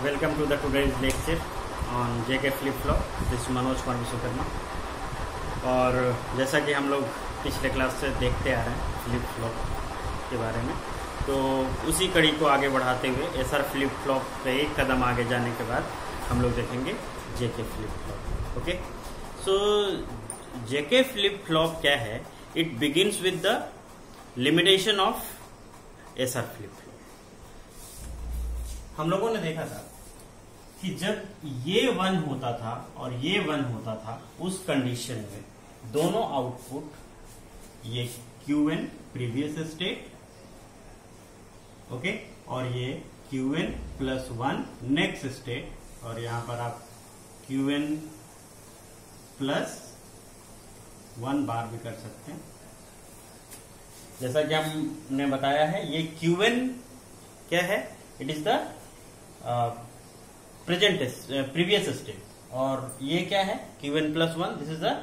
Welcome to the today's lecture on JK flip flop. This is Manoj Kumar Vishwakarma. और जैसा कि हम लोग पिछले क्लास से देखते आ रहे हैं फ्लिप फ्लॉप के बारे में, तो उसी कड़ी को आगे बढ़ाते हुए एसआर फ्लिप फ्लॉप पे एक कदम आगे जाने के बाद हम लोग देखेंगे जेके फ्लिप फ्लॉप। ओके, सो जेके फ्लिप फ्लॉप क्या है? It begins with the limitation of SR flip flop. हम लोगों ने देखा था कि जब ये 1 होता था और ये 1 होता था, उस कंडीशन में दोनों आउटपुट ये Qn प्रीवियस स्टेट, ओके, और ये Qn प्लस 1 नेक्स्ट स्टेट, और यहां पर आप Qn प्लस 1 बार भी कर सकते हैं। जैसा कि हमने बताया है, ये Qn क्या है? It is the present previous state, और ये क्या है? Qn plus 1, this is the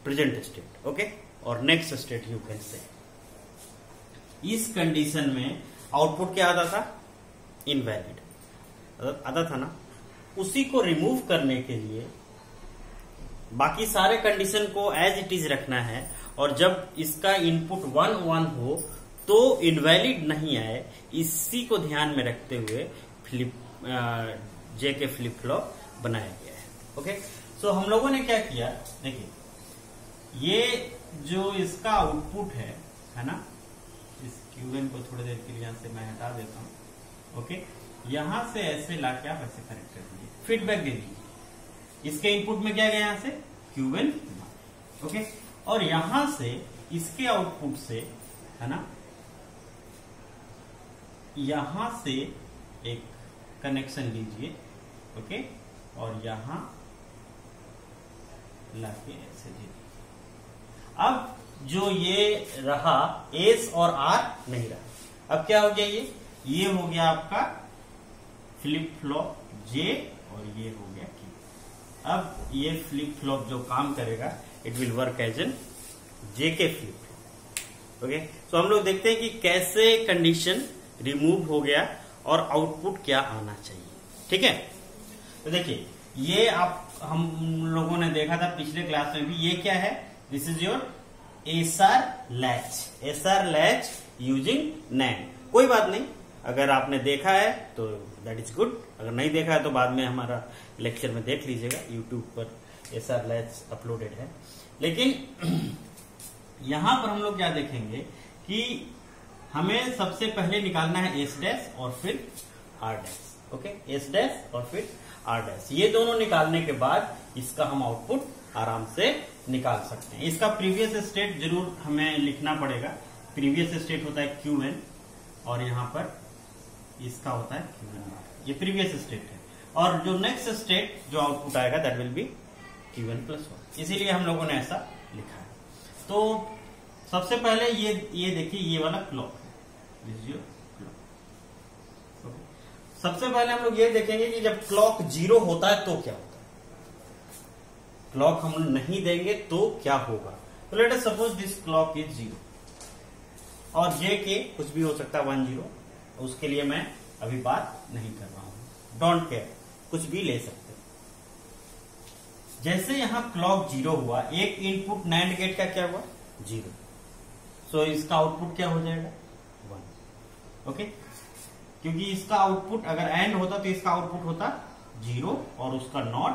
present state, okay, और next state you can say. इस कंडीशन में आउटपुट क्या आता था? इनवैलिड आता था ना। उसी को रिमूव करने के लिए बाकी सारे कंडीशन को एज इट इज रखना है, और जब इसका इनपुट 1 1 हो तो इनवैलिड नहीं आए, इसी को ध्यान में रखते हुए जेके फ्लिप फ्लॉप बनाया गया है। ओके, सो हम लोगों ने क्या किया, देखिए, ये जो इसका आउटपुट है ना, इस Qn को थोड़ी देर के लिए यहां से मैं हटा देता हूं। ओके, यहां से ऐसे लाके आप ऐसे कनेक्ट कर दीजिए, फीडबैक दे दीजिए। इसके इनपुट में क्या गया? यहां से Qn, ओके, और यहां से इसके आउटपुट से, है ना, यहां से एक कनेक्शन लीजिए, ओके, और यहां लाके ऐसे दीजिए। अब जो ये रहा एस और आर नहीं रहा, अब क्या हो गया? ये हो गया आपका फ्लिप फ्लॉप जे, और ये हो गया Q। अब ये फ्लिप फ्लॉप जो काम करेगा, it will work as an JK flip flop. Okay, तो हम लोग देखते हैं कि कैसे कंडीशन रिमूव हो गया और आउटपुट क्या आना चाहिए। ठीक है, तो देखिए, ये हम लोगों ने देखा था पिछले क्लास में भी। ये क्या है? This is your SR latch using NAND. कोई बात नहीं, अगर आपने देखा है तो दैट इज गुड, अगर नहीं देखा है तो बाद में हमारा लेक्चर में देख लीजिएगा, यूट्यूब पर एसआर लैच अपलोडेड है। लेकिन यहां पर हम लोग क्या देखेंगे कि हमें सबसे पहले निकालना है एस डैश और फिर R dash. Okay, S dash और फिर आर डैश, ये दोनों निकालने के बाद इसका हम आउटपुट आराम से निकाल सकते हैं। इसका प्रीवियस स्टेट जरूर हमें लिखना पड़ेगा। प्रीवियस स्टेट होता है Qn, और यहां पर इसका होता है Qn, ये प्रीवियस स्टेट है, और जो नेक्स्ट स्टेट जो आउटपुट आएगा that will B Qn plus 1, इसीलिए हम लोगों ने ऐसा लिखा है। तो सबसे पहले ये देखिए, ये वाला क्लॉक है, दिस योर क्लॉक। ओके, सबसे पहले हम लोग ये देखेंगे कि जब क्लॉक 0 होता है तो क्या होता है। क्लॉक हम नहीं देंगे तो क्या होगा? तो late us suppose this clock is 0, और जे के कुछ भी हो सकता है 1 0, उसके लिए मैं अभी बात नहीं कर रहा हूं, डोंट केयर, कुछ भी ले सकते हैं। जैसे यहां क्लॉक 0 हुआ, एक इनपुट नैंड गेट का क्या हुआ? 0, सो इसका आउटपुट क्या हो जाएगा? 1। ओके, क्योंकि इसका आउटपुट अगर एंड होता तो इसका आउटपुट होता 0, और उसका नॉट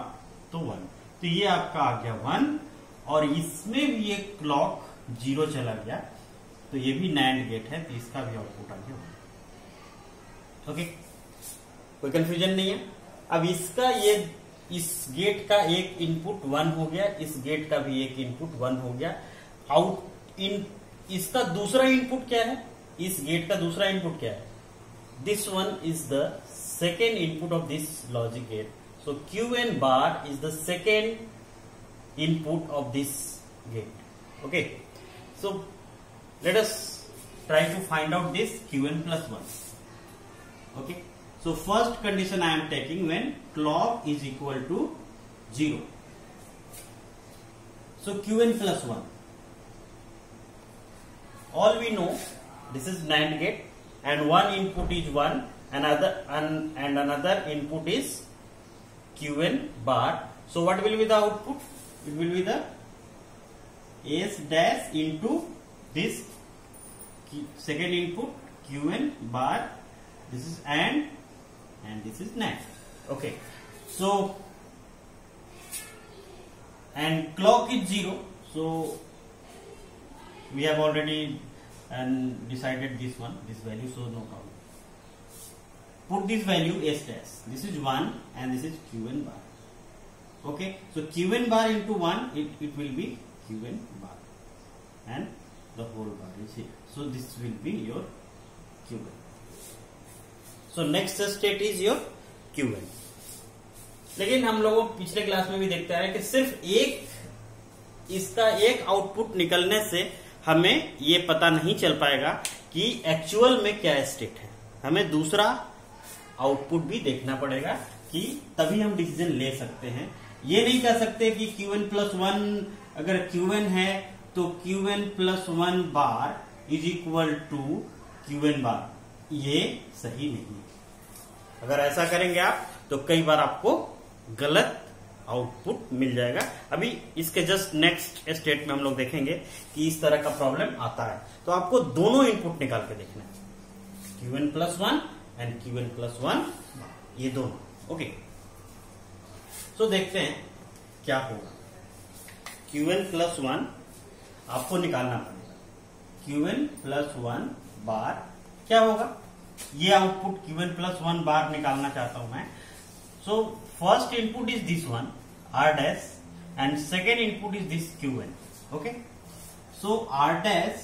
तो 1, तो ये आपका आ गया 1, और इसमें भी एक क्लॉक 0 चला गया, तो ये भी नैंड गेट है, तो इसका भी आउटपुट आ गया 1। ओके, कोई कंफ्यूजन नहीं है। अब इसका इस गेट का एक इनपुट 1 हो गया, इस गेट का भी एक इनपुट 1 हो गया। इसका दूसरा इनपुट क्या है? इस गेट का दूसरा इनपुट क्या है? This one is the second input of this logic gate, so Qn bar is the second input of this gate. Okay, so let us try to find out this Qn plus 1. Okay, so first condition I am taking when clock is equal to 0. So Qn plus 1, all we know, this is NAND gate and one input is 1 and another input is qn bar. So what will be the output? It will be the s dash into this second input qn bar. This is and this is NAND. Okay, so and clock is 0. So we have already decided this value, so no problem. Put this value s dash. This is 1 and this is qn bar. Okay, so qn bar into 1, it will be qn bar, and the whole bar is here. So this will be your qn. So next state is your qn. लेकिन हम लोगों पिछले class में भी देखते आ रहे हैं कि सिर्फ इसका एक आउटपुट निकलने से हमें ये पता नहीं चल पाएगा कि एक्चुअल में क्या स्टेट है. हमें दूसरा आउटपुट भी देखना पड़ेगा कि तभी हम डिसीजन ले सकते हैं. ये नहीं कह सकते कि qn प्लस 1 अगर qn है तो qn plus 1 bar is equal to qn bar. ये सही नहीं है. अगर ऐसा करेंगे आप तो कई बार आपको गलत आउटपुट मिल जाएगा. अभी इसके जस्ट नेक्स्ट स्टेट में हम लोग देखेंगे कि इस तरह का प्रॉब्लम आता है. तो आपको दोनों इनपुट निकाल के देखना है, qn plus 1 and qn plus 1, ये दोनों. ओके, तो देखते हैं क्या होगा. qn प्लस 1 आपको निकालना पड़ेगा. qn प्लस 1 बार क्या होगा? ये आउटपुट qn प्लस 1 बार निकालना चाहता हूं मैं. So first input is this one r dash and second input is this qn. Okay, so r dash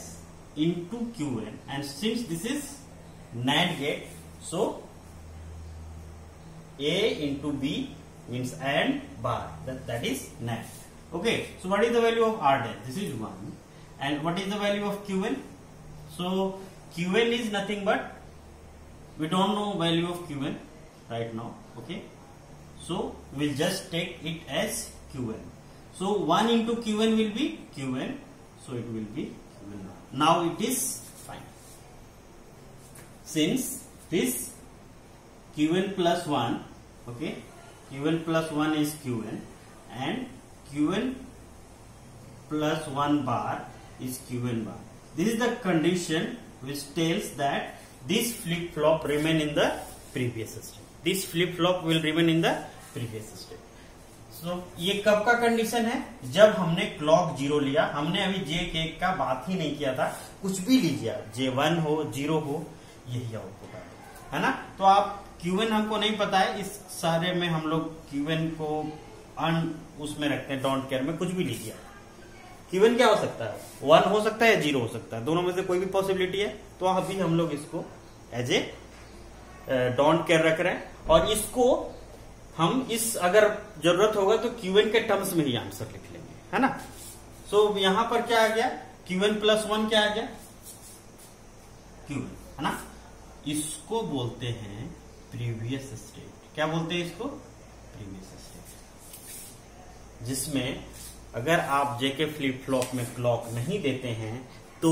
into qn, and since this is NAND gate, so a into b means AND bar, that is NAND. Okay, so what is the value of r dash? This is 1. And what is the value of qn? So qn is nothing but, we don't know value of qn right now. Okay, so we'll just take it as qn. So 1 into qn will be qn, so it will be qn. Now it is fine. Since this qn plus 1, okay, qn plus 1 is qn and qn plus 1 bar is qn bar. This is the condition which tells that this flip flop remain in the previous state. This flip flop will remain in the previous state. So ये कब का condition है? जब हमने clock 0 लिया. हमने अभी j का बात ही नहीं किया था. कुछ भी लीजिए, j1 हो 0 हो, यही आउटपुट आएगा, है ना. तो आप qn हमको नहीं पता है, इस सारे में हम लोग qn को उसमें रखते हैं, डोंट केयर में. कुछ भी लीजिए. qn क्या हो सकता है? 1 हो सकता है या 0 हो सकता है. दोनों में से कोई भी पॉसिबिलिटी है. तो अभी हम लोग इसको एज ए डोंट केयर रख रहे हैं, और इसको हम इस अगर जरूरत होगा तो qn के टर्म्स में ही आंसर लिख लेंगे, है ना. सो यहां पर क्या आ गया? qn प्लस 1 क्या आ गया? qn, है ना. इसको बोलते हैं प्रीवियस स्टेट. क्या बोलते हैं इसको? Previous state. जिसमें अगर आप जेके फ्लिप फ्लॉप में क्लॉक नहीं देते हैं तो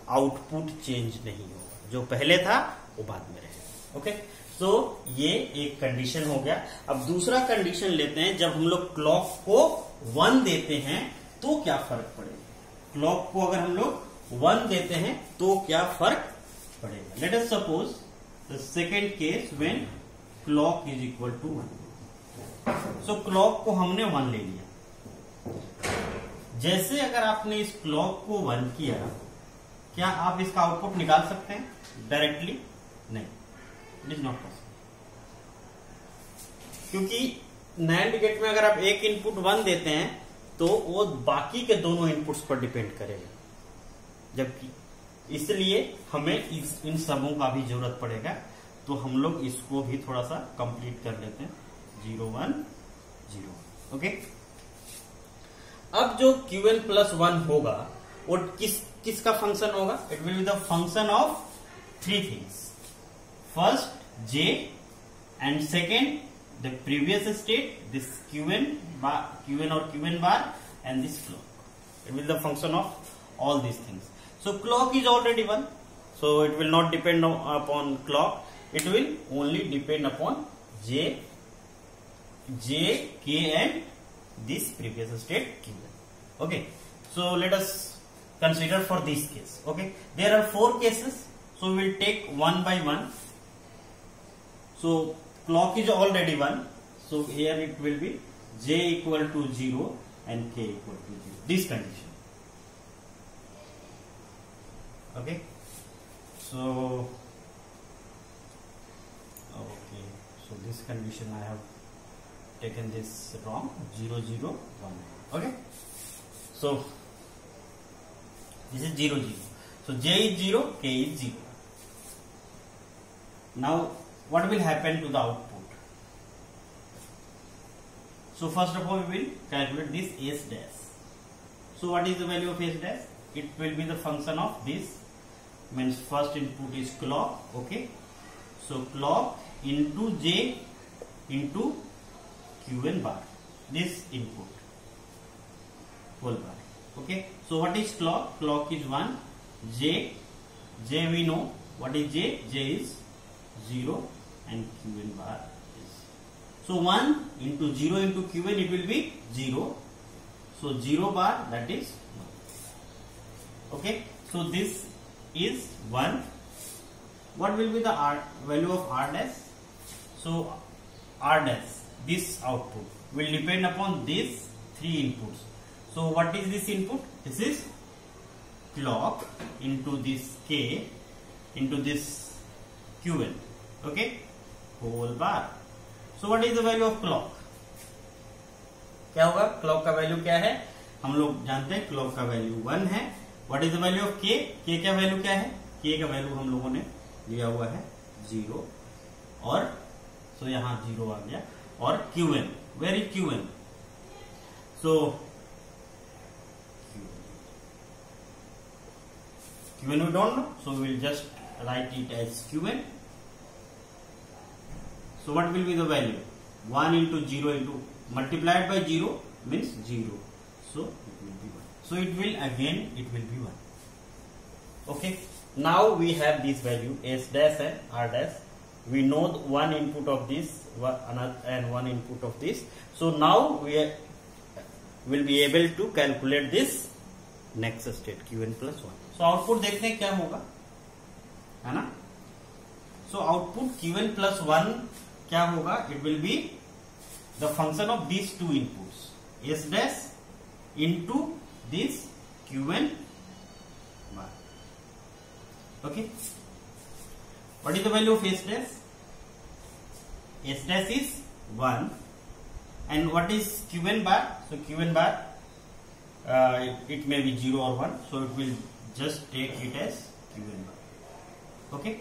आउटपुट चेंज नहीं होगा. जो पहले था वो बाद में रहेगा. ओके, तो ये एक कंडीशन हो गया. अब दूसरा कंडीशन लेते हैं. जब हम लोग क्लॉक को 1 देते हैं तो क्या फर्क पड़ेगा? क्लॉक को अगर हम लोग 1 देते हैं तो क्या फर्क पड़ेगा? Let us suppose the second case when clock is equal to 1. So clock को हमने 1 ले लिया. जैसे अगर आपने इस क्लॉक को 1 किया, क्या आप इसका आउटपुट निकाल सकते हैं डायरेक्टली? नहीं, इट इज नॉट पॉसिबल. क्योंकि NAND गेट में अगर आप एक इनपुट 1 देते हैं तो वो बाकी के दोनों इनपुट्स पर डिपेंड करेगा. जबकि इसलिए हमें इन सबों का भी जरूरत पड़ेगा. तो हम लोग इसको भी थोड़ा सा कंप्लीट कर लेते हैं. 0 1 0. ओके, अब जो qn प्लस 1 होगा वो किसका फंक्शन होगा? It will be the function of 3 things. First j and second the previous state, this qn or qn bar and this clock. It will be the function of all these things. So clock is already 1, so it will not depend upon clock. it will only depend upon j, k and this previous state Q1. Okay, so let us consider for this case. Okay, there are 4 cases, so we will take one by one. So clock is already 1, so here it will be j equal to 0 and k equal to 0, this condition. Okay, so this condition I have taken this wrong, 0 0 1. Okay, so this is 0 0, so j is 0, k is 0. Now what will happen to the output? So first of all we will calculate this s dash. So what is the value of s dash? It will be the function of this, means first input is clock. Okay, so clock into j into Qn bar, this input whole bar. Okay, so what is clock? Clock is 1, j we know what is j is 0 and Qn bar is, so 1 into 0 into Qn, it will be 0, so 0 bar, that is 1. Okay, so this is 1. What will be the value of r dash? So r dash, this output will depend upon these 3 inputs. So what is this input? This is clock into this k into this Qn. Okay, whole bar. So what is the value of clock? क्या होगा? Clock का value क्या है? हम लोग जानते हैं clock का वैल्यू 1 है. What is the value of के? के का वैल्यू क्या है? के का वैल्यू हम लोगों ने लिया हुआ है 0, और सो यहां 0 आ गया. और Qn, where is Qn? So Qn we don't know, so we will just write it as Qn. So what will be the value? 1 into 0 into multiplied by 0 means 0. So it will be 1. So it will be 1. Okay. Now we have this value s dash and r dash. We know one input of this and one input of this. So now we will be able to calculate this next state Qn plus 1. So output देखते हैं क्या होगा, है ना? So output Qn plus 1 क्या होगा? It will be the function of these two inputs, s dash into this Qn bar. Okay. What is the value of s dash? S dash is 1. And what is Qn bar? So Qn bar, it may be 0 or 1. So it will just take it as Qn bar. Okay.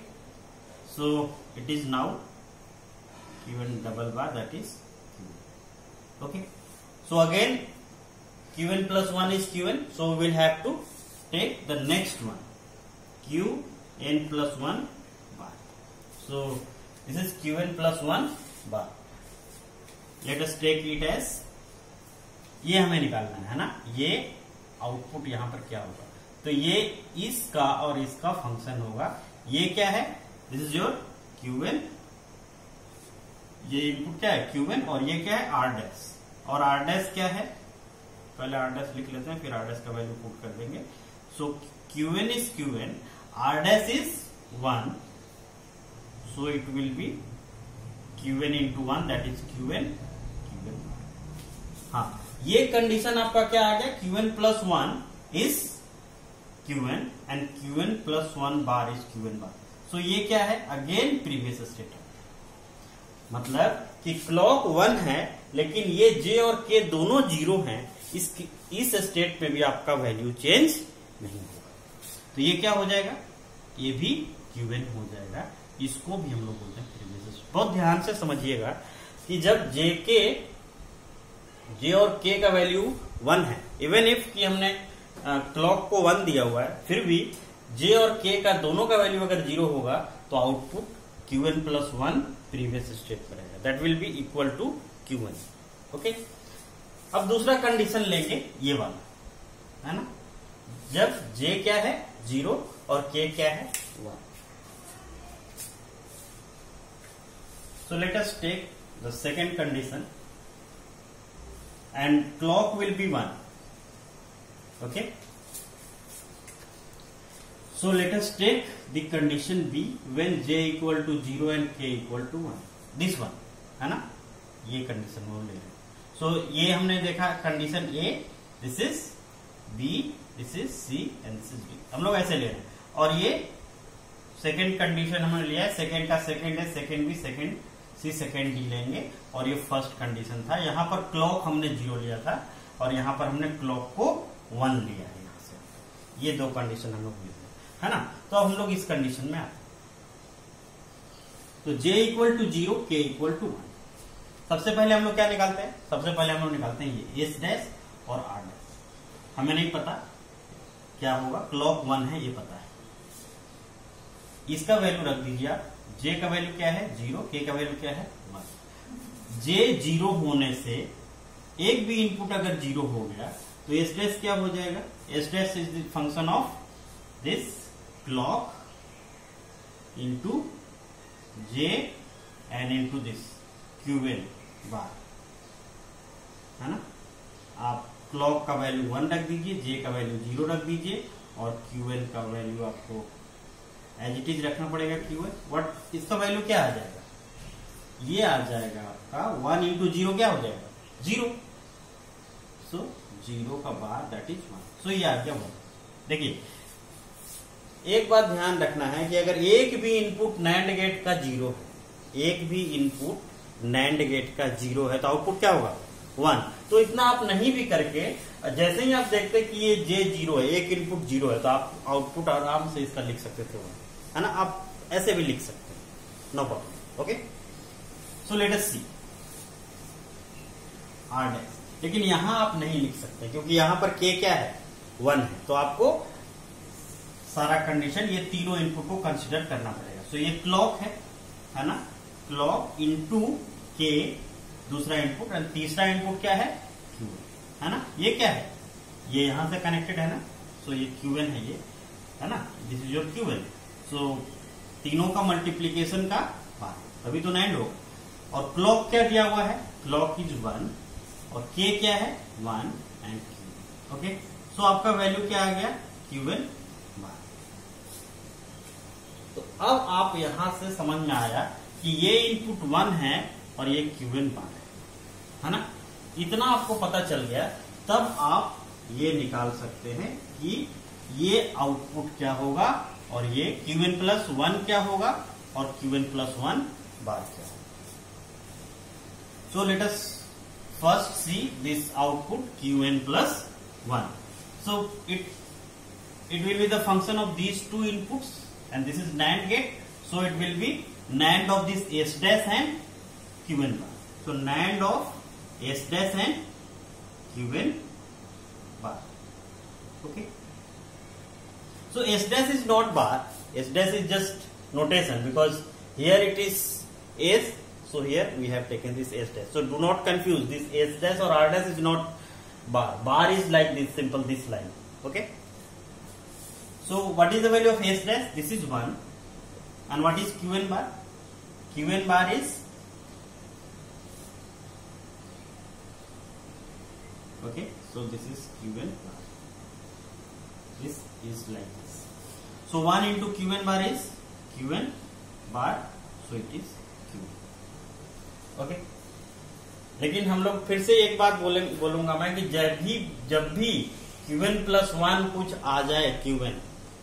So it is now Qn double bar, that is Qn. Okay. So again Qn plus 1 is Qn. So we will have to take the next one, Qn plus 1 bar. So this is Qn plus 1 bar. Let us take it as, ये हमें निकालना है ना, ये output यहां पर क्या होगा? तो ये इसका और इसका फंक्शन होगा. ये क्या है? This is your Qn. ये इनपुट क्या है? Qn. और ये क्या है? R dash. और R डैश क्या है? पहले R डैश लिख लेते हैं, फिर R डैश का वैल्यू पुट कर देंगे. सो Qn is Qn, R dash is 1, so it will be Qn into 1, that is Qn. हाँ, ये कंडीशन आपका क्या आ गया? Qn plus 1 is Qn and Qn plus 1 bar is Qn bar. So ये क्या है? Again previous state. मतलब कि क्लॉक 1 है, लेकिन ये J और K दोनों 0 हैं. इस स्टेट पे भी आपका वैल्यू चेंज नहीं होगा. तो ये क्या हो जाएगा? ये भी Qn हो जाएगा. इसको भी हम लोग बोलते हैं प्रीवियस स्टेट. बहुत ध्यान से समझिएगा कि जब J और K का वैल्यू 1 है, इवन इफ कि हमने क्लॉक को 1 दिया हुआ है, फिर भी J और K का दोनों का वैल्यू अगर 0 होगा तो output Qn plus 1 previous state पर रहेगा. That will be equal to Qn. Okay. अब दूसरा कंडीशन लेंगे, ये वाला, है ना, जब J क्या है? 0 और K क्या है? 1. So let us take the second condition, and clock will be 1. Okay. So let us take the condition B when j equal to 0 and k equal to 1. This one है ना, ये condition वो ले रहे हैं. So ये हमने देखा condition A, this is B, this is C and this is D. हम लोग ऐसे ले रहे हैं. और ये सेकेंड कंडीशन हमने लिया है, सेकेंड का सेकेंड है, सेकेंड भी सेकेंड सी सेकेंड डी लेंगे. और ये फर्स्ट कंडीशन था. यहाँ पर क्लॉक हमने 0 लिया था और यहाँ पर हमने क्लॉक को 1 लिया है. यहाँ से ये दो कंडीशन हम लोग लिए है ना. तो अब हम लोग इस कंडीशन में आते. तो j equal to 0, k equal to 1. सबसे पहले हम लोग क्या निकालते हैं? सबसे पहले हम लोग निकालते हैं ये s डैश और r डैश. हमें नहीं पता क्या होगा, क्लॉक 1 है ये पता है. इसका वैल्यू रख दीजिए आप. j का वैल्यू क्या है? 0. k का वैल्यू क्या है? 1. j 0 होने से एक भी इनपुट अगर 0 हो गया तो s डैश क्या हो जाएगा? s dash is the function of this clock into j and into this qn bar है ना. आप क्लॉक का वैल्यू 1 रख दीजिए, j का वैल्यू 0 रख दीजिए और qn का वैल्यू आपको एज इट इज रखना पड़ेगा. qn व्हाट इसका वैल्यू क्या आ जाएगा? ये आ जाएगा आपका 1 इंटू 0 क्या हो जाएगा? 0. सो 0 का बार दैट इज 1. सो ये आ गया 1. देखिए एक बात ध्यान रखना है कि अगर एक भी इनपुट नैंड गेट का 0 है, एक भी इनपुट नैंड गेट का 0 है तो आउटपुट क्या होगा? 1. तो इतना आप नहीं भी करके जैसे ही आप देखते कि ये j 0 है, एक इनपुट 0 है, तो आप आउटपुट आराम से इसका लिख सकते थे 1 है ना. आप ऐसे भी लिख सकते हैं, no problem. Okay. So let us see r dash. लेकिन यहां आप नहीं लिख सकते क्योंकि यहां पर k क्या है? 1 है. तो आपको सारा कंडीशन ये तीनों इनपुट को कंसिडर करना पड़ेगा. सो ये क्लॉक है ना. क्लॉक इनटू के दूसरा इनपुट और तीसरा इनपुट क्या है? क्यूएन है ना. ये क्या है? ये यहां से कनेक्टेड है ना. सो ये क्यूएन है ये है ना. This is your Qn. सो तीनों का मल्टीप्लीकेशन का बार अभी तो नैंड हो. और क्लॉक क्या दिया हुआ है? क्लॉक इज 1 और के क्या है? 1 एंड क्यू. ओके. सो आपका वैल्यू क्या आ गया? क्यूएन. तो अब आप यहां से समझ में आया कि ये इनपुट 1 है और ये क्यूएन बार है ना. इतना आपको पता चल गया, तब आप ये निकाल सकते हैं कि ये आउटपुट क्या होगा और ये क्यूएन प्लस 1 क्या होगा और क्यूएन प्लस 1 बार क्या होगा. So let us first see this output Q N plus 1. So it will be the function of these two inputs. And this is NAND gate, so it will be NAND of this S dash and QN bar. So NAND of S dash and QN bar. Okay. So S dash is not bar. S dash is just notation because here it is S. So here we have taken this S dash. So do not confuse this S dash or R dash is not bar. Bar is like this simple this line. Okay. So what is the value of S dash? This is 1. And what is QN bar? QN bar is okay. So this is QN bar. This is like this. So 1 into QN bar is QN bar. So it is QN. Okay. लेकिन हम लोग फिर से एक बात बोलूंगा मैं कि जब भी QN प्लस 1 कुछ आ जाए QN,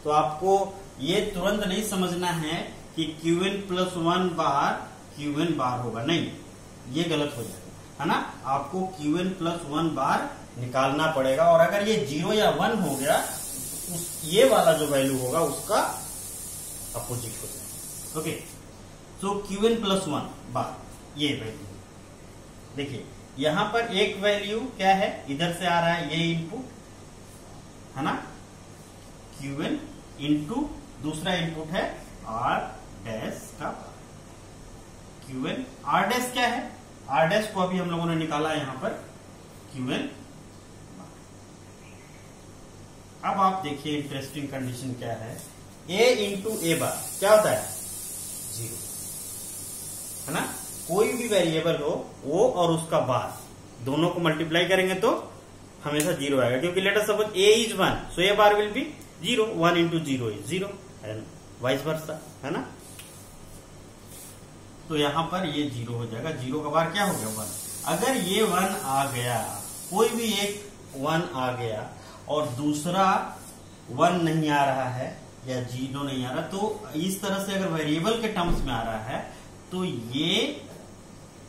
तो आपको ये तुरंत नहीं समझना है कि QN प्लस 1 बार QN बार होगा. नहीं, ये गलत हो जाएगा है ना. आपको QN प्लस 1 बार निकालना पड़ेगा और अगर ये 0 या 1 हो गया, ये वाला जो वैल्यू होगा उसका अपोजिट हो जाएगा. ओके. सो QN प्लस 1 बार ये वैल्यू देखिए, यहां पर एक वैल्यू क्या है? इधर से आ रहा है ये इनपुट है ना, QN इंटू दूसरा इनपुट है R डैश का बार. QN R डैश क्या है? R डैश को अभी हम लोगों ने निकाला यहां पर QN बार. अब आप देखिए इंटरेस्टिंग कंडीशन क्या है. A इंटू ए बार क्या होता है? 0 है ना. कोई भी वेरिएबल हो वो और उसका बार दोनों को मल्टीप्लाई करेंगे तो हमेशा 0 आएगा, क्योंकि late us suppose a is 1 so a bar will be 0, 1 into 0 is 0 and vice versa, है ना। तो यहां पर ये 0 हो जाएगा, 0 का बार क्या हो गया 1। अगर ये 1 आ गया, कोई भी एक 1 आ गया और दूसरा 1 नहीं आ रहा है या 0 नहीं आ रहा, तो इस तरह से अगर वेरिएबल के टर्म्स में आ रहा है तो ये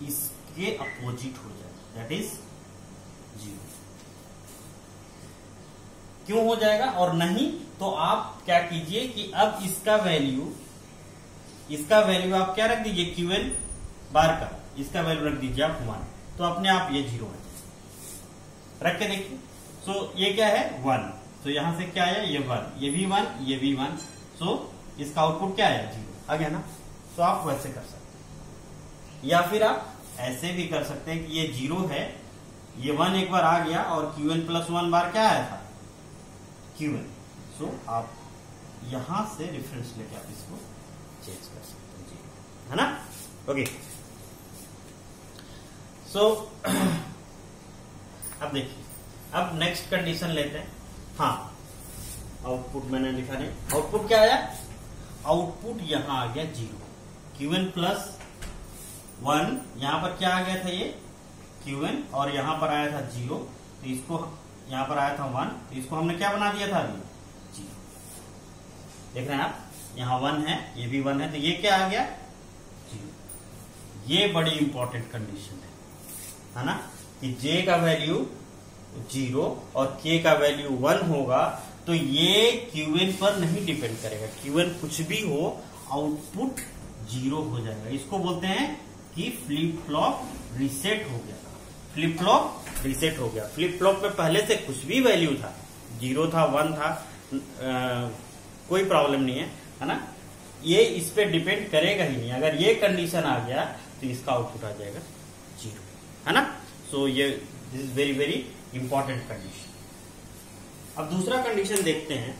इसके अपोजिट हो जाएगा, दैट इज 0। क्यों हो जाएगा? और नहीं तो आप क्या कीजिए कि अब इसका वैल्यू आप क्या रख दीजिए, क्यूएन बार का इसका वैल्यू रख दीजिए आप 1, तो अपने आप ये 0 है। रख के देखिए, सो ये क्या है 1, तो यहां से क्या आया ये 1, ये भी 1, ये भी 1, सो इसका आउटपुट क्या आया 0 आ गया ना। तो आप वैसे कर सकते हैं, या फिर आप ऐसे भी कर सकते हैं कि ये 0 है, ये 1 एक बार आ गया और क्यूएन प्लस 1 बार क्या आया था क्यूएन, सो आप यहां से रेफरेंस लेके आप इसको चेंज कर सकते हैं, है ना। ओके, सो अब देखिए, अब नेक्स्ट कंडीशन लेते हैं। हाँ, आउटपुट मैंने लिखा नहीं, आउटपुट क्या आया, आउटपुट यहां आ गया 0, क्यूएन प्लस 1, यहां पर क्या आ गया था ये क्यूएन और यहां पर आया था 0, तो इसको यहां पर आया था 1, तो इसको हमने क्या बना दिया था अभी 0। देख रहे हैं आप, यहां 1 है, ये भी 1 है, तो ये क्या आ गया 0। ये बड़ी इंपॉर्टेंट कंडीशन है ना, कि j का वैल्यू 0 और k का वैल्यू 1 होगा, तो ये क्यूएन पर नहीं डिपेंड करेगा, क्यूएन कुछ भी हो आउटपुट 0 हो जाएगा। इसको बोलते हैं कि फ्लिप फ्लॉप रीसेट हो गया, फ्लिप फ्लॉप रीसेट हो गया। फ्लिप फ्लॉप में पहले से कुछ भी वैल्यू था, 0 था 1 था, कोई प्रॉब्लम नहीं है ना, ये इस पे डिपेंड करेगा ही नहीं। अगर ये कंडीशन आ गया तो इसका आउटपुट आ जाएगा 0, है ना। सो ये this is very very important condition. अब दूसरा कंडीशन देखते हैं।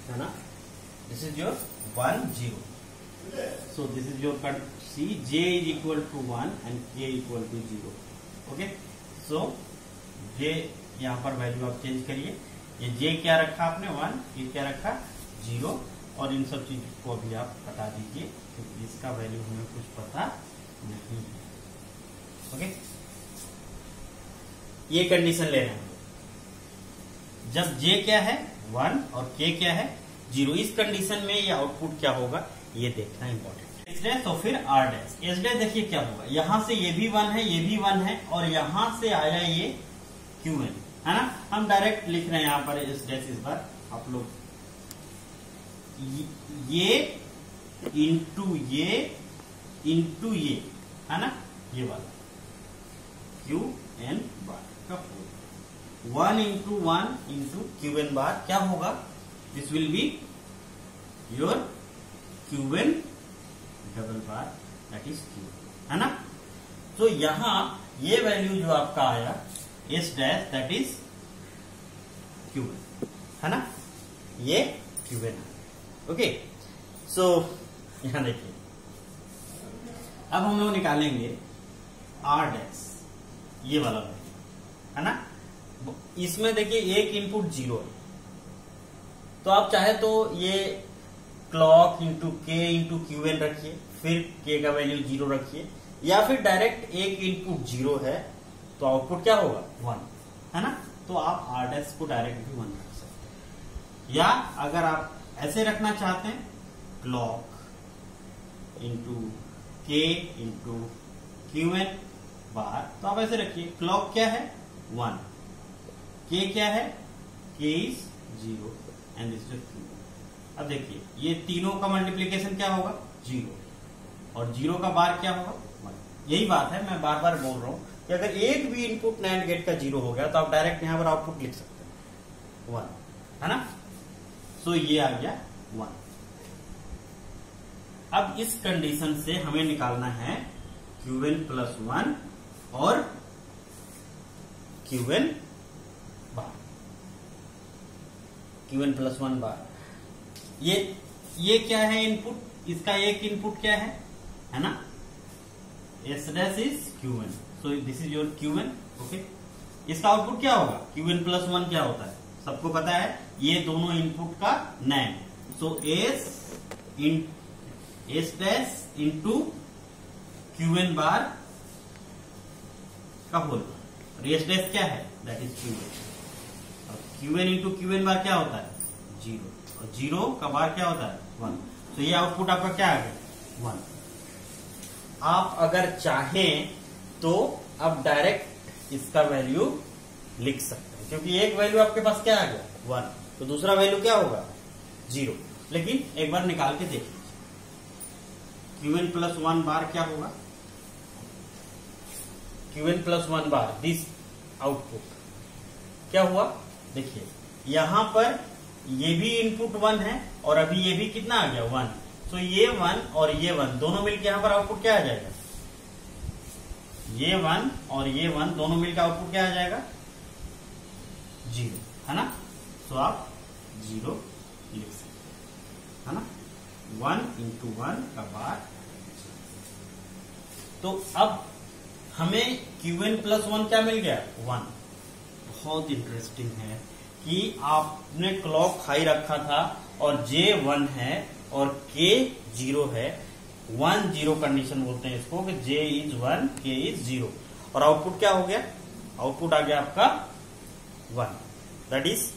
है ना, this is your 1 0, so this is your see j is equal to 1 and k equal to 0, okay, so j यहां पर वैल्यू आप चेंज करिए, ये j क्या रखा आपने 1, ये क्या रखा 0, और इन सब चीज को भी आप हटा दीजिए क्योंकि इसका वैल्यू हमें कुछ पता नहीं है, ओके। ये कंडीशन ले रहे हैं जब j क्या है 1 और k क्या है 0, इस कंडीशन में ये आउटपुट क्या होगा ये देखना इंपॉर्टेंट है। एस डैश और फिर आर डैश, एस डैश देखिए क्या होगा, यहां से ये भी 1 है, ये भी 1 है, और यहां से आया ये क्यूएन, है ना। हम डायरेक्ट लिख रहे हैं यहां पर एस डैश, इस बार आप लोग ये इंटू ये है ना, ये वाला क्यू एन बार का 1 into 1 into Q N bar क्या होगा, this will be your Q N double bar, that is Q, है ना। तो यहां ये वैल्यू जो आपका आया S dash that is Q N, है ना, ये क्यूएन, ओके। सो यहां देखिए, अब हम लोग निकालेंगे आर डैश, ये वाला वैल्यू, है ना। इसमें देखिए एक इनपुट 0 है, तो आप चाहे तो ये क्लॉक इंटू के इंटू क्यूएन रखिए, फिर के का वैल्यू 0 रखिए, या फिर डायरेक्ट एक इनपुट 0 है तो आउटपुट क्या होगा 1, है ना। तो आप आर डैश को डायरेक्ट भी 1 रख सकते हैं, या अगर आप ऐसे रखना चाहते हैं क्लॉक इंटू के इंटू क्यूएन बार, तो आप ऐसे रखिए, क्लॉक क्या है 1, के क्या है के is 0 and this is Q. अब देखिए ये तीनों का मल्टीप्लीकेशन क्या होगा 0, और 0 का बार क्या होगा 1। यही बात है, मैं बार बार बोल रहा हूं कि अगर एक भी इनपुट नैंड गेट का 0 हो गया तो आप डायरेक्ट यहां पर आउटपुट लिख सकते हैं 1, है ना। सो ये आ गया 1। अब इस कंडीशन से हमें निकालना है क्यूएन प्लस 1 और क्यूएन Qn प्लस 1 बार। ये क्या है इनपुट, इसका एक इनपुट क्या है ना, S dash is Qn, so this is your Qn। Okay, इसका आउटपुट क्या होगा, Qn प्लस 1 क्या होता है, सबको पता है, ये दोनों इनपुट का नैंड, सो S डैश इंटू Qn बार का होल, और S डैश क्या है, दैट इज Qn, और Qn इंटू Qn बार क्या होता है, 0, और 0 का बार क्या होता है, 1, तो ये आउटपुट आपका क्या आ गया, 1। आप अगर चाहें तो आप डायरेक्ट इसका वैल्यू लिख सकते हैं, क्योंकि एक वैल्यू आपके पास क्या आ गया, 1, तो दूसरा वैल्यू क्या होगा, 0। लेकिन एक बार निकाल के देख लीजिए, Qn प्लस 1 बार क्या होगा, Qn plus 1 bar, this output क्या हुआ, देखिए यहां पर ये भी इनपुट 1 है, और अभी ये भी कितना आ गया, 1, तो ये 1 और ये 1 दोनों मिलकर यहां पर आउटपुट क्या आ जाएगा, ये 1 और ये 1 दोनों मिलकर आउटपुट क्या आ जाएगा, 0, है ना, तो आप 0 लिख सकते है ना, 1 इंटू 1 का बार। तो अब हमें Qn प्लस 1 क्या मिल गया, 1। बहुत इंटरेस्टिंग है कि आपने क्लॉक हाई रखा था और J 1 है और K 0 है, 1 0 कंडीशन बोलते हैं इसको, कि J इज 1 K इज 0, और आउटपुट क्या हो गया, आउटपुट आ गया आपका 1, that is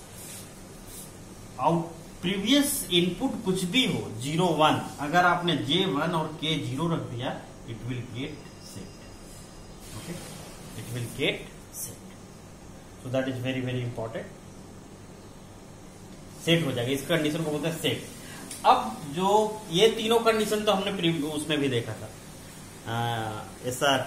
out. Previous input कुछ भी हो, 0 1, अगर आपने J 1 और K 0 रख दिया, it will get set, okay, it will get set, so that is very very important, set हो जाएगा, इस कंडीशन को बोलते हैं सेट। अब जो ये तीनों कंडीशन तो हमने उसमें भी देखा था, SR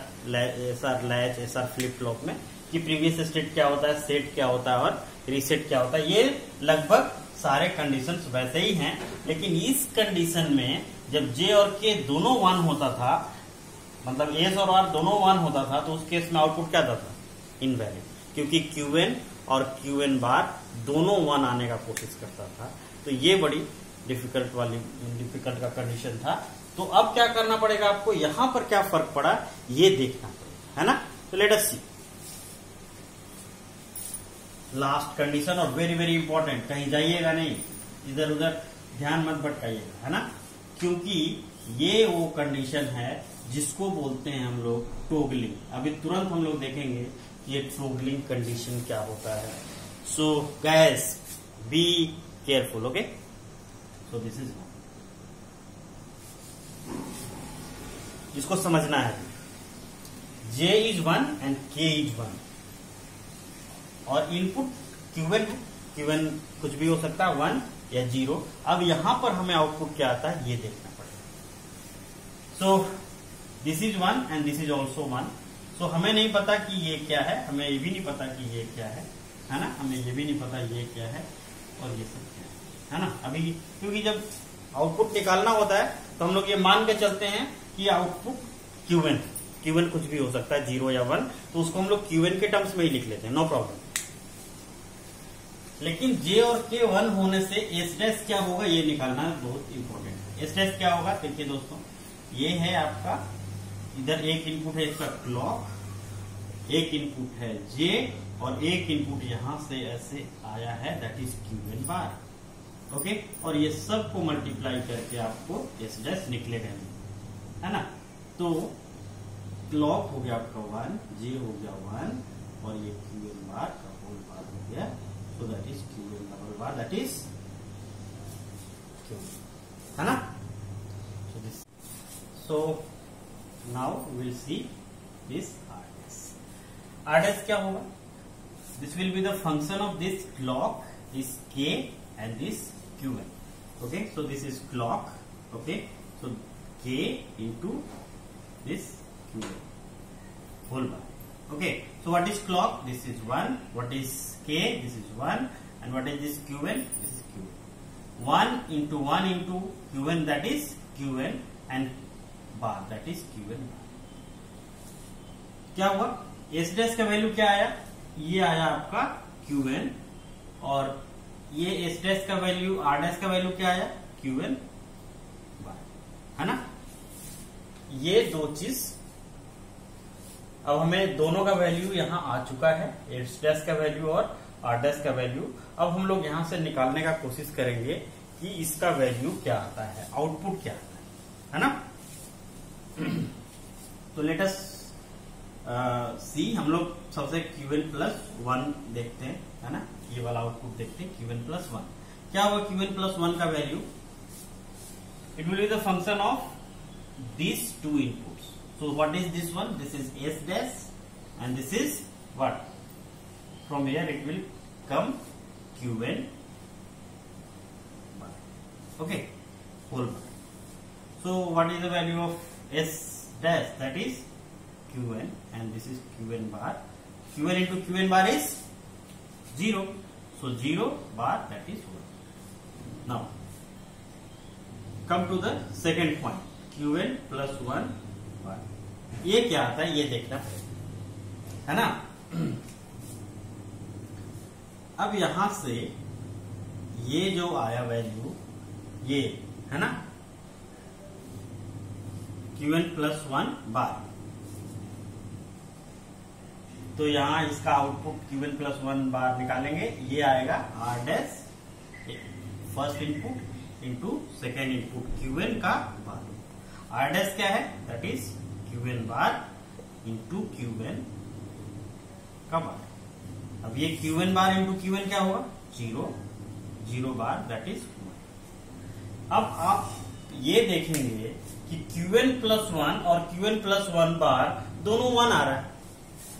latch, SR flip flop में, कि प्रीवियस स्टेट क्या होता है, सेट क्या होता है और रीसेट क्या होता है। ये लगभग सारे कंडीशंस वैसे ही हैं, लेकिन इस कंडीशन में जब J और K दोनों 1 होता था, मतलब S और R दोनों 1 होता था, तो उस केस में आउटपुट क्या आता था, इनवैलिड, क्योंकि Qn और Qn बार दोनों 1 आने का कोशिश करता था। तो ये बड़ी डिफिकल्ट का कंडीशन था। तो अब क्या करना पड़ेगा आपको, यहां पर क्या फर्क पड़ा ये देखना पड़ेगा, है ना। तो लेट अस सी लास्ट कंडीशन, और वेरी वेरी इंपॉर्टेंट, कहीं जाइएगा नहीं, इधर उधर ध्यान मत भटकाइएगा, है ना, क्योंकि ये वो कंडीशन है जिसको बोलते हैं हम लोग टोगलिंग। अभी तुरंत हम लोग देखेंगे ये टोगलिंग कंडीशन क्या होता है। So guys be careful, okay. So this is, इसको समझना है, J is 1 and K is 1, और इनपुट Qn है, Qn कुछ भी हो सकता है, 1 या 0। अब यहां पर हमें आउटपुट क्या आता है ये देखना पड़ेगा। So this is 1 and this is also 1। सो हमें नहीं पता कि ये क्या है, हमें ये भी नहीं पता कि ये क्या है ना, हमें ये भी नहीं पता ये क्या है और ये सब क्या है ना। अभी क्योंकि जब आउटपुट निकालना होता है तो हम लोग ये मान के चलते हैं कि आउटपुट Qn कुछ भी हो सकता है, 0 या 1, तो उसको हम लोग Qn के टर्म्स में ही लिख लेते हैं, नो प्रॉब्लम। लेकिन J और K 1 होने से S डैश क्या होगा ये निकालना बहुत इंपॉर्टेंट है। S डैश क्या होगा, देखिए दोस्तों, ये है आपका, इधर एक इनपुट है इसका क्लॉक, एक इनपुट है J, और एक इनपुट यहां से ऐसे आया है, that is Qn bar, okay. और ये सब को मल्टीप्लाई करके आपको S डैश निकलेगा, है ना। तो क्लॉक हो गया आपका 1, J हो गया 1, और ये Qn बार का होल बार हो गया, so that is Qn double bar, that is Q, है ना। So this, so now we will see this RDS. RDS क्या होगा, this will be the function of this clock, this K and this Qn, okay. So this is clock, okay. So K into this Qn whole bar, okay. So what is clock, this is 1, what is K, this is 1, and what is this Qn, this is Qn, 1 into 1 into Qn, that is Qn, and bar, that is Qn bar। क्या हुआ, S dash का value क्या आया, ये आया आपका Qn, और ये एस डैश का वैल्यू आर डैश का वैल्यू क्या आया क्यूएन बार, है ना। ये दो चीज अब हमें दोनों का वैल्यू यहाँ आ चुका है, एस डैश का वैल्यू और आर डैश का वैल्यू। अब हम लोग यहां से निकालने का कोशिश करेंगे कि इसका वैल्यू क्या आता है, आउटपुट क्या आता है ना। तो लेट अस सी, हम लोग सबसे Qn+1 देखते हैं, है ना। ये वाला आउटपुट देखते हैं Qn+1 क्या होगा। Qn+1 का value it will be the function of these two inputs. So what is this one? This is S dash and this is what? From here it will come Qn bar. Okay, whole bar. So what is the value of S dash? That is Qn and this is Qn bar. Qn into Qn bar is 0. So 0 bar, that is 1. Now come to the second point. Qn+1 बार, ये क्या आता है ये देखना पड़ेगा, है ना। अब यहां से ये जो आया वैल्यू ये, है ना, Qn+1 बार, तो यहां इसका आउटपुट Qn+1 बार निकालेंगे। ये आएगा R dash first input into second input Qn का बार। R डैश क्या है, that is Qn bar into Qn का बार। अब ये Qn बार इंटू Qn क्या होगा 0, 0 बार, दैट इज 1। अब आप ये देखेंगे कि Qn+1 और Qn+1 बार दोनों 1 आ रहा है,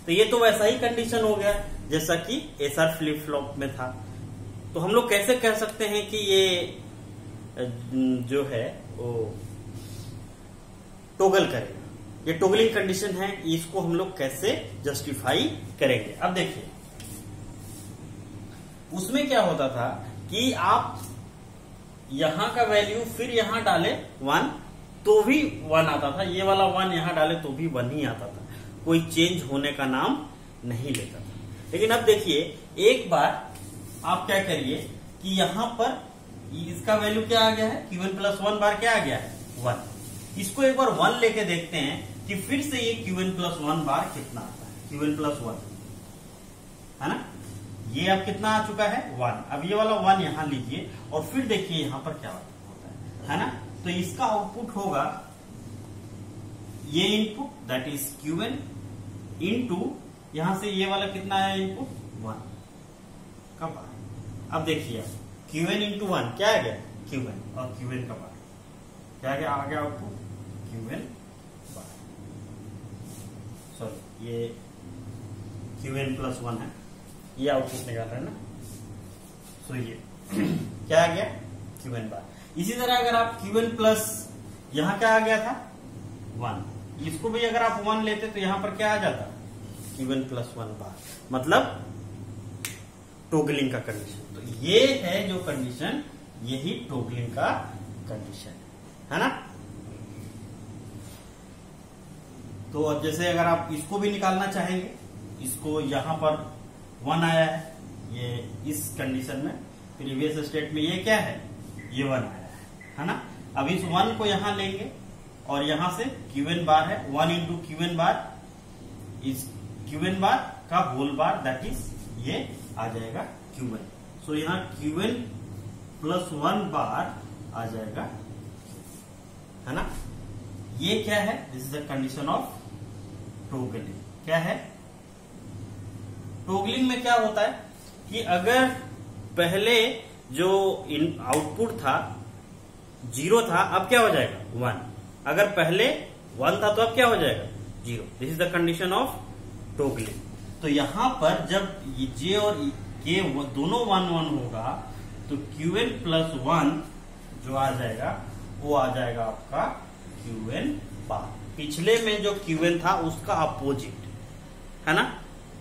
तो ये तो वैसा ही कंडीशन हो गया जैसा कि SR फ्लिप फ्लॉप में था। तो हम लोग कैसे कह सकते हैं कि ये जो है वो टोगल करेगा, ये टोगलिंग कंडीशन है, इसको हम लोग कैसे जस्टिफाई करेंगे। अब देखिए उसमें क्या होता था कि आप यहां का वैल्यू फिर यहां डाले 1 तो भी 1 आता था, ये वाला 1 यहां डाले तो भी 1 ही आता था, कोई चेंज होने का नाम नहीं लेता था। लेकिन अब देखिए एक बार आप क्या करिए कि यहां पर इसका वैल्यू क्या आ गया है, Qn+1 बार क्या आ गया है 1। इसको एक बार 1 लेके देखते हैं कि फिर से ये Qn+1 बार कितना आता है, Qn+1, है ना। ये अब कितना आ चुका है 1। अब ये वाला 1 यहां लीजिए और फिर देखिए यहां पर क्या होता है ना। तो इसका आउटपुट होगा ये input that is Qn into यहां से ये वाला कितना है इनपुट 1 का बार। अब देखिए Qn इंटू 1 क्या आ गया Qn और Qn का बार क्या आ गया आउटपुट Qn बार, सॉरी ये Qn+1 है, ये आउटपुट निकाल रहा है ना। सो ये क्या आ गया Qn बार। इसी तरह अगर आप Qn+ यहां क्या आ गया था 1, इसको भी अगर आप 1 लेते तो यहां पर क्या आ जाता Qn+1 बार, मतलब टोगलिंग का कंडीशन। तो ये है जो कंडीशन, यही टोगलिंग का कंडीशन है ना। तो अब जैसे अगर आप इसको भी निकालना चाहेंगे, इसको यहां पर 1 आया है ये इस कंडीशन में, प्रीवियस स्टेट में ये क्या है ये 1 आया है ना। अब इस 1 को यहां लेंगे और यहां से Qn बार है 1 इंटू Qn बार, इस Qn बार का होल बार दैट इज ये आ जाएगा Qn। सो यहां Qn+1 बार आ जाएगा, है ना। ये क्या है, this is the condition of toggling. क्या है टोगलिंग में क्या होता है कि अगर पहले जो आउटपुट था 0 था, अब क्या हो जाएगा 1। अगर पहले 1 था तो अब क्या हो जाएगा 0। This is the condition of toggling. तो यहां पर जब J और K दोनों 1 1 होगा तो Qn+1 जो आ जाएगा वो आ जाएगा आपका Qn बार। पिछले में जो Qn था उसका अपोजिट, है ना।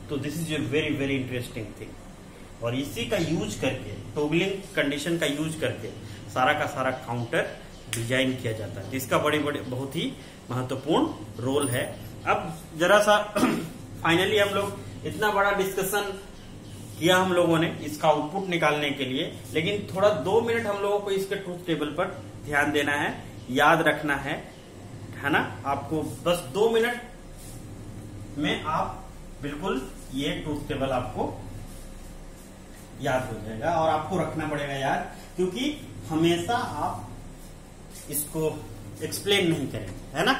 तो this is a very very interesting thing. और इसी का यूज करके, टोगलिंग कंडीशन का यूज करके सारा का सारा काउंटर डिजाइन किया जाता है, जिसका बड़े बड़े बहुत ही महत्वपूर्ण रोल है। अब जरा सा फाइनली हम लोग इतना बड़ा डिस्कशन किया हम लोगों ने इसका आउटपुट निकालने के लिए, लेकिन थोड़ा 2 मिनट हम लोगों को इसके ट्रूथ टेबल पर ध्यान देना है, याद रखना है ना। आपको बस 2 मिनट में आप बिल्कुल ये ट्रूथ टेबल आपको याद हो जाएगा, और आपको रखना पड़ेगा याद, क्योंकि हमेशा आप इसको एक्सप्लेन नहीं करेंगे, है ना।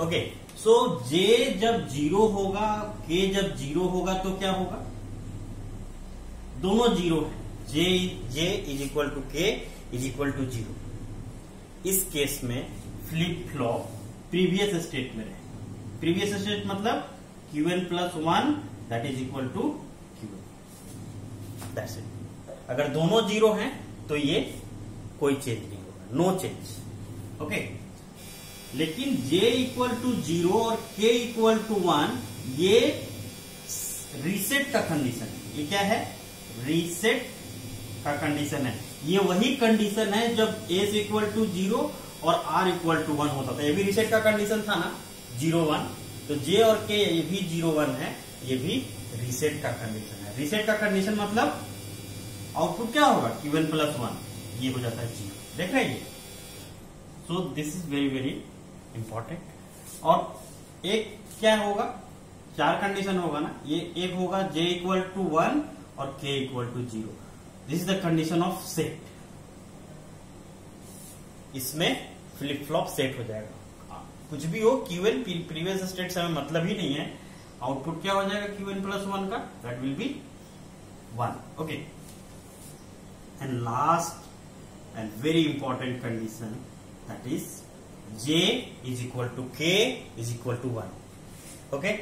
ओके, सो जे जब 0 होगा, के जब 0 होगा तो क्या होगा, दोनों 0 है, जे इज इक्वल टू के इज इक्वल टू 0। इस केस में फ्लिप फ्लॉप प्रीवियस स्टेट में रहे। प्रीवियस स्टेट मतलब Qn plus 1 that is equal to Qn, that's it. अगर दोनों 0 हैं तो ये कोई चेंज नहीं होगा, नो चेंज। ओके, लेकिन J इक्वल टू 0 और K इक्वल टू 1 ये रीसेट का कंडीशन है। ये क्या है, रीसेट का कंडीशन है। ये वही कंडीशन है जब S इक्वल टू 0 और R इक्वल टू 1 होता था। ये भी रीसेट का कंडीशन था ना, 0 1। तो J और K ये भी 0 1 है, ये भी रीसेट का कंडीशन है। रीसेट का कंडीशन मतलब आउटपुट क्या होगा, Qn प्लस 1, ये हो जाता है 0। देख रहे हैं ये। So this is very very important. और एक क्या होगा, 4 कंडीशन होगा ना, ये एक होगा J इक्वल टू 1 और K equal to 0। This is the condition of set. इसमें फ्लिप फ्लॉप सेट हो जाएगा। कुछ भी हो, Qn प्रीवियस स्टेट से हमें मतलब ही नहीं है। आउटपुट क्या हो जाएगा Qn प्लस 1 का, that will B 1। Okay, and last and very important condition, that is J is equal to K is equal to 1. Okay,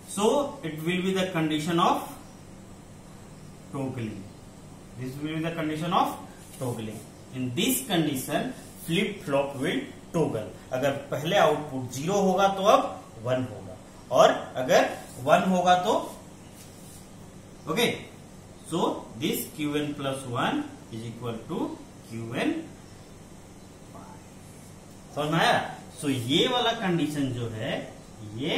so it will be the condition of toggling. This will be the condition of toggling. In this condition, flip flop will toggle. अगर पहले output 0 होगा तो अब 1 होगा, और अगर 1 होगा तो okay, so this Qn plus 1 is equal to Qn। समझ में आया। सो ये वाला कंडीशन जो है ये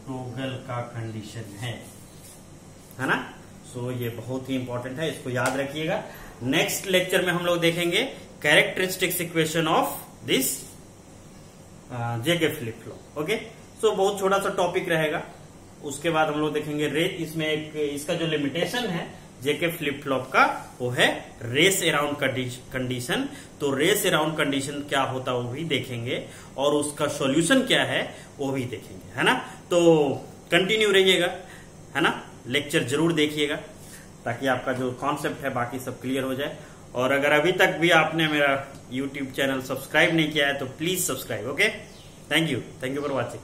टोगल का कंडीशन है ना। सो ये बहुत ही इंपॉर्टेंट है, इसको याद रखिएगा। नेक्स्ट लेक्चर में हम लोग देखेंगे characteristics equation of this JK flip flop. Okay, so बहुत छोटा सा टॉपिक रहेगा। उसके बाद हम लोग देखेंगे इसमें एक इसका जो लिमिटेशन है जेके फ्लिप फ्लॉप का, वो है रेस अराउंड कंडीशन। तो रेस अराउंड कंडीशन क्या होता है वो भी देखेंगे, और उसका सॉल्यूशन क्या है वो भी देखेंगे, है ना। तो कंटिन्यू रहिएगा, है ना। लेक्चर जरूर देखिएगा ताकि आपका जो कॉन्सेप्ट है बाकी सब क्लियर हो जाए। और अगर अभी तक भी आपने मेरा यूट्यूब चैनल सब्सक्राइब नहीं किया है तो please subscribe. Okay, thank you for watching.